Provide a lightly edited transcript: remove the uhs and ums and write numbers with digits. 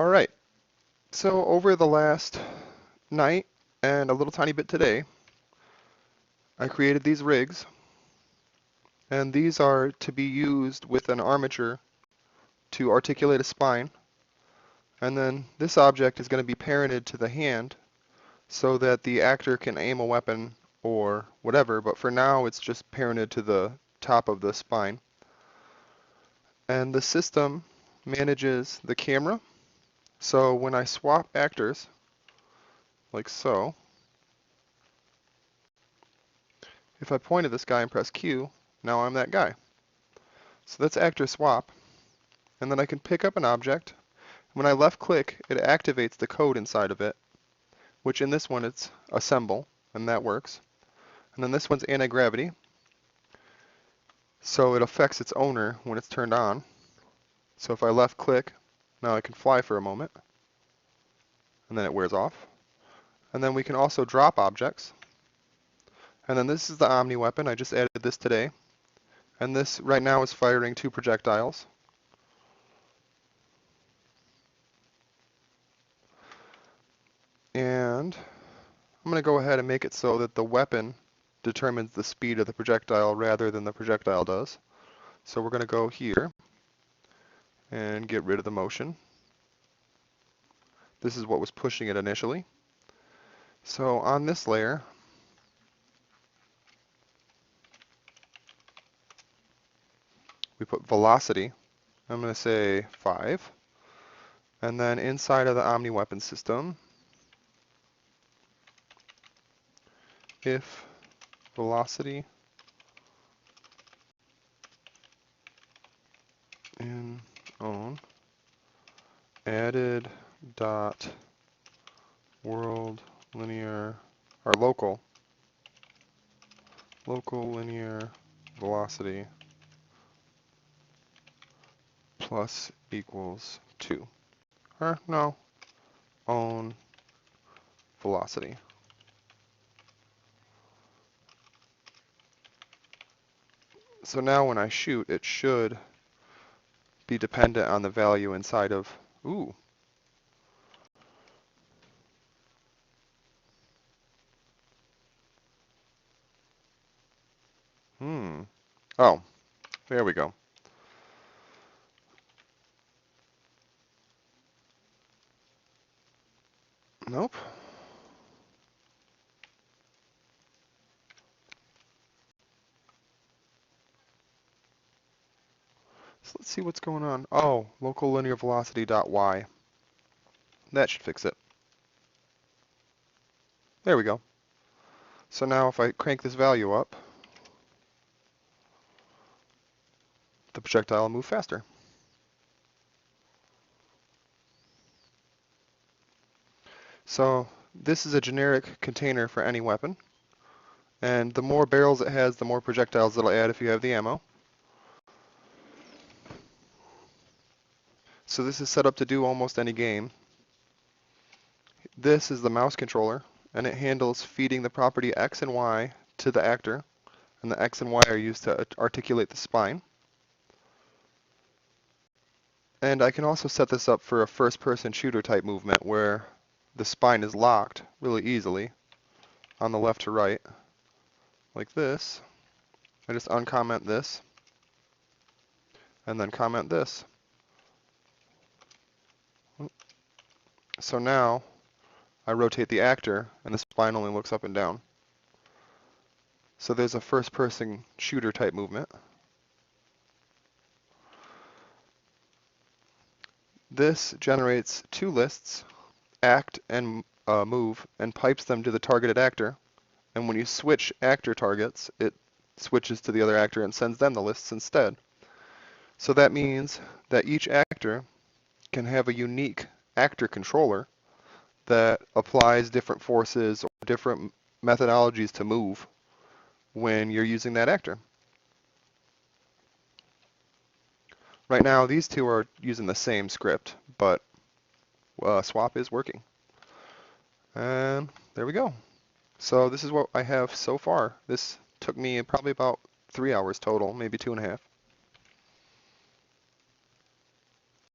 Alright, so over the last night and a little tiny bit today, I created these rigs, and these are to be used with an armature to articulate a spine, and then this object is going to be parented to the hand so that the actor can aim a weapon or whatever, but for now it's just parented to the top of the spine. And the system manages the camera, so when I swap actors, like so, if I point at this guy and press Q, now I'm that guy. So that's actor swap. And then I can pick up an object. When I left click, it activates the code inside of it, which in this one it's assemble, and that works. And then this one's anti-gravity, so it affects its owner when it's turned on. So if I left click, now I can fly for a moment, and then it wears off. And then we can also drop objects. And then this is the Omni weapon. I just added this today. And this right now is firing 2 projectiles. And I'm going to go ahead and make it so that the weapon determines the speed of the projectile rather than the projectile does. So we're going to go here and get rid of the motion. This is what was pushing it initially. So on this layer, we put velocity. I'm going to say 5. And then inside of the Omni weapon system, if velocity in own added dot world linear or local linear velocity plus equals 2. Or no, own velocity. So now when I shoot, it should be dependent on the value inside of, ooh. Oh, there we go. Nope. So let's see what's going on. Oh, local linear velocity dot y. That should fix it. There we go. So now if I crank this value up, the projectile will move faster. So this is a generic container for any weapon. And the more barrels it has, the more projectiles it'll add if you have the ammo. So this is set up to do almost any game. This is the mouse controller, and it handles feeding the property X and Y to the actor, and the X and Y are used to articulate the spine. And I can also set this up for a first-person shooter type movement where the spine is locked really easily on the left to right, like this. I just uncomment this, and then comment this. So now I rotate the actor, and the spine only looks up and down. So there's a first-person shooter type movement. This generates 2 lists, act and move, and pipes them to the targeted actor. And when you switch actor targets, it switches to the other actor and sends them the lists instead. So that means that each actor can have a unique actor controller that applies different forces or different methodologies to move when you're using that actor. Right now, these two are using the same script, but swap is working. And there we go. So this is what I have so far. This took me probably about 3 hours total, maybe 2.5.